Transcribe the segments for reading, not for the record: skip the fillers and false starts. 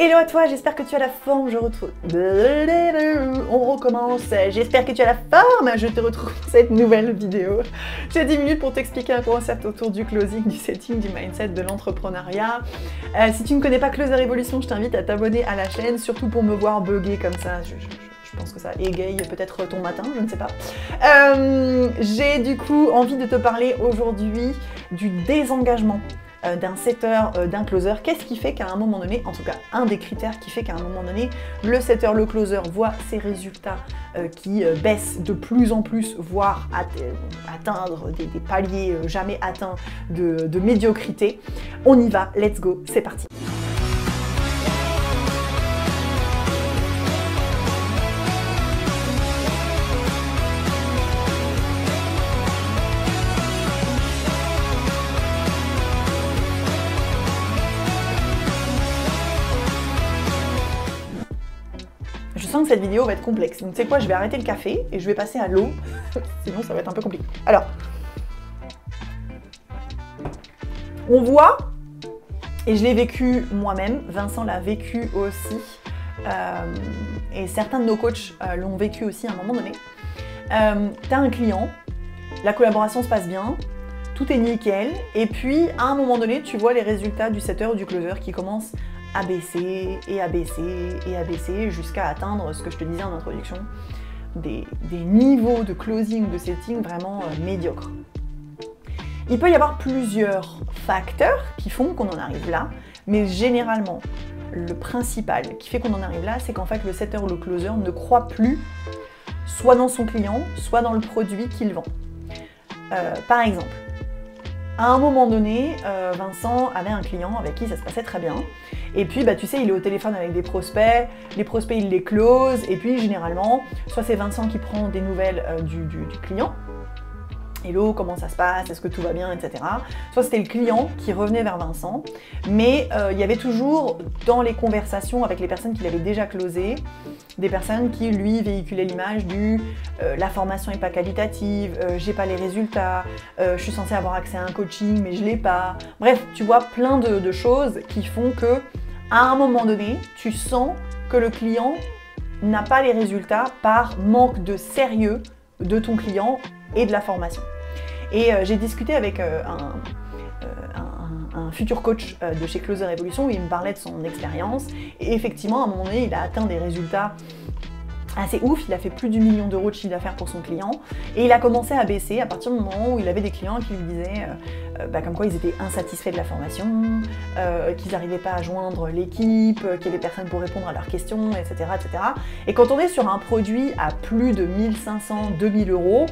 Hello à toi, j'espère que tu as la forme, je retrouve... On recommence, j'espère que tu as la forme, je te retrouve pour cette nouvelle vidéo. J'ai 10 minutes pour t'expliquer un concept autour du closing, du setting, du mindset, de l'entrepreneuriat. Si tu ne connais pas Closer Evolution, je t'invite à t'abonner à la chaîne, surtout pour me voir bugger comme ça. Je pense que ça égaye peut-être ton matin, je ne sais pas. J'ai du coup envie de te parler aujourd'hui du désengagement d'un setter, d'un closer. Qu'est-ce qui fait qu'à un moment donné, en tout cas un des critères qui fait qu'à un moment donné, le setter, le closer voit ses résultats qui baissent de plus en plus, voire atteindre des paliers jamais atteints de médiocrité. On y va, let's go, c'est parti. Je sens que cette vidéo va être complexe, donc tu sais quoi, je vais arrêter le café et je vais passer à l'eau, sinon ça va être un peu compliqué. Alors, on voit, et je l'ai vécu moi-même, Vincent l'a vécu aussi, et certains de nos coachs l'ont vécu aussi à un moment donné. T'as un client, la collaboration se passe bien, tout est nickel, et puis à un moment donné, tu vois les résultats du setter ou du closer qui commencent à baisser et à baisser et à baisser jusqu'à atteindre ce que je te disais en introduction, des niveaux de closing, de setting vraiment médiocres. Il peut y avoir plusieurs facteurs qui font qu'on en arrive là, mais généralement, le principal qui fait qu'on en arrive là, c'est qu'en fait le setter ou le closer ne croit plus soit dans son client, soit dans le produit qu'il vend. Par exemple, à un moment donné, Vincent avait un client avec qui ça se passait très bien. Et puis, tu sais, il est au téléphone avec des prospects, les prospects, il les close, et puis généralement, soit c'est Vincent qui prend des nouvelles du client, hello, comment ça se passe, est-ce que tout va bien, etc. Soit c'était le client qui revenait vers Vincent, mais il y avait toujours dans les conversations avec les personnes qu'il avait déjà closées, des personnes qui lui véhiculaient l'image du la formation n'est pas qualitative, j'ai pas les résultats, je suis censée avoir accès à un coaching mais je l'ai pas. Bref, tu vois plein de choses qui font que à un moment donné, tu sens que le client n'a pas les résultats par manque de sérieux de ton client et de la formation. Et j'ai discuté avec un futur coach de chez Closer Evolution où il me parlait de son expérience. Et effectivement, à un moment donné, il a atteint des résultats assez ouf. Il a fait plus d'1 million d'euros de chiffre d'affaires pour son client. Et il a commencé à baisser à partir du moment où il avait des clients qui lui disaient comme quoi ils étaient insatisfaits de la formation, qu'ils n'arrivaient pas à joindre l'équipe, qu'il y avait personne pour répondre à leurs questions, etc., etc. Et quand on est sur un produit à plus de 1500, 2000 euros,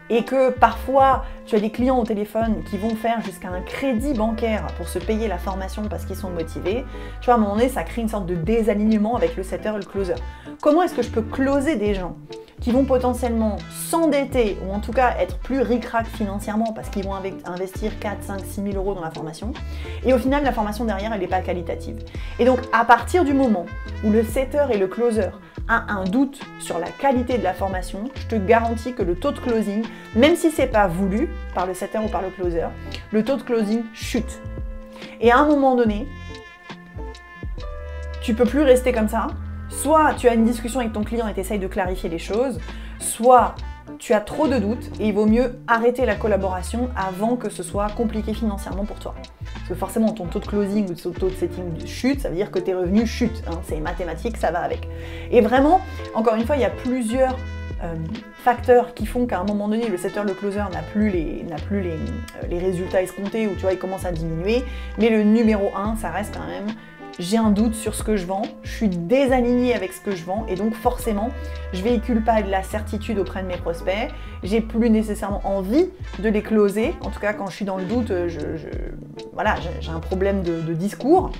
et que parfois tu as des clients au téléphone qui vont faire jusqu'à un crédit bancaire pour se payer la formation parce qu'ils sont motivés, tu vois, à un moment donné, ça crée une sorte de désalignement avec le setter et le closer. Comment est-ce que je peux closer des gens qui vont potentiellement s'endetter ou en tout cas être plus ric-rac financièrement parce qu'ils vont investir 4, 5, 6 000 euros dans la formation et au final la formation derrière elle n'est pas qualitative. Et donc à partir du moment où le setter et le closer a un doute sur la qualité de la formation, je te garantis que le taux de closing, même si c'est pas voulu par le setter ou par le closer, le taux de closing chute. Et à un moment donné, tu peux plus rester comme ça. Soit tu as une discussion avec ton client et tu essayes de clarifier les choses, soit tu as trop de doutes et il vaut mieux arrêter la collaboration avant que ce soit compliqué financièrement pour toi. Parce que forcément ton taux de closing ou ton taux de setting chute, ça veut dire que tes revenus chutent, hein, c'est mathématique, ça va avec. Et vraiment, encore une fois, il y a plusieurs facteurs qui font qu'à un moment donné, le setter, le closer n'a plus les résultats escomptés ou tu vois, il commence à diminuer. Mais le numéro 1, ça reste quand même j'ai un doute sur ce que je vends, je suis désalignée avec ce que je vends et donc forcément, je véhicule pas de la certitude auprès de mes prospects, j'ai plus nécessairement envie de les closer, en tout cas quand je suis dans le doute, voilà, j'ai un problème de discours.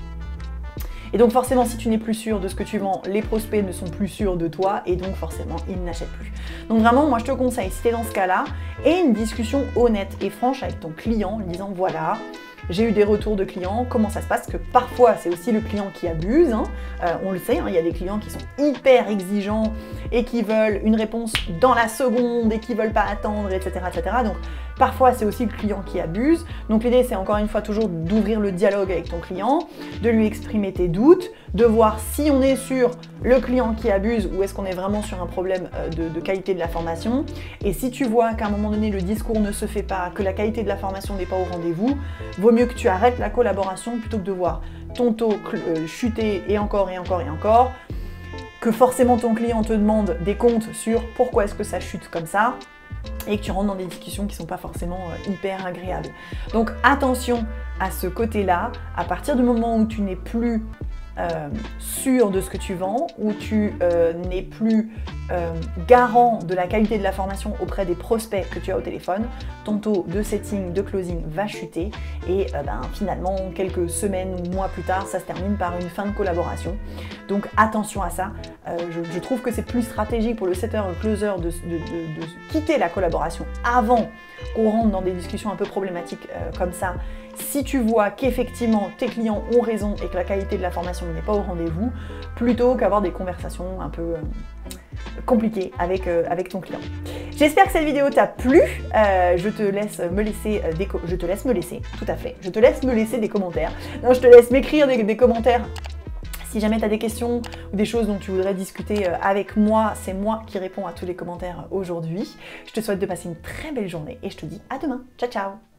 Et donc forcément, si tu n'es plus sûr de ce que tu vends, les prospects ne sont plus sûrs de toi et donc forcément, ils n'achètent plus. Donc vraiment, moi je te conseille, si tu es dans ce cas-là, et une discussion honnête et franche avec ton client, en lui disant voilà, j'ai eu des retours de clients, comment ça se passe, parce que parfois c'est aussi le client qui abuse, hein. On le sait, hein, il y a des clients qui sont hyper exigeants et qui veulent une réponse dans la seconde et qui veulent pas attendre, etc., etc. Donc Parfois, c'est aussi le client qui abuse. Donc l'idée, c'est encore une fois toujours d'ouvrir le dialogue avec ton client, de lui exprimer tes doutes, de voir si on est sur le client qui abuse ou est-ce qu'on est vraiment sur un problème de qualité de la formation. Et si tu vois qu'à un moment donné, le discours ne se fait pas, que la qualité de la formation n'est pas au rendez-vous, vaut mieux que tu arrêtes la collaboration plutôt que de voir ton taux chuter et encore et encore et encore, que forcément ton client te demande des comptes sur pourquoi est-ce que ça chute comme ça, et que tu rentres dans des discussions qui ne sont pas forcément hyper agréables. Donc attention à ce côté-là, à partir du moment où tu n'es plus sûr de ce que tu vends, où tu n'es plus garant de la qualité de la formation auprès des prospects que tu as au téléphone, ton taux de setting, de closing va chuter et finalement quelques semaines ou mois plus tard, ça se termine par une fin de collaboration. Donc attention à ça, je trouve que c'est plus stratégique pour le setter ou le closer de quitter la collaboration avant qu'on rentre dans des discussions un peu problématiques comme ça. Si tu vois qu'effectivement tes clients ont raison et que la qualité de la formation n'est pas au rendez-vous, plutôt qu'avoir des conversations un peu compliquées avec ton client. J'espère que cette vidéo t'a plu. Je te laisse me laisser des commentaires. Non, je te laisse m'écrire des commentaires. Si jamais tu as des questions ou des choses dont tu voudrais discuter avec moi, c'est moi qui réponds à tous les commentaires aujourd'hui. Je te souhaite de passer une très belle journée et je te dis à demain. Ciao, ciao!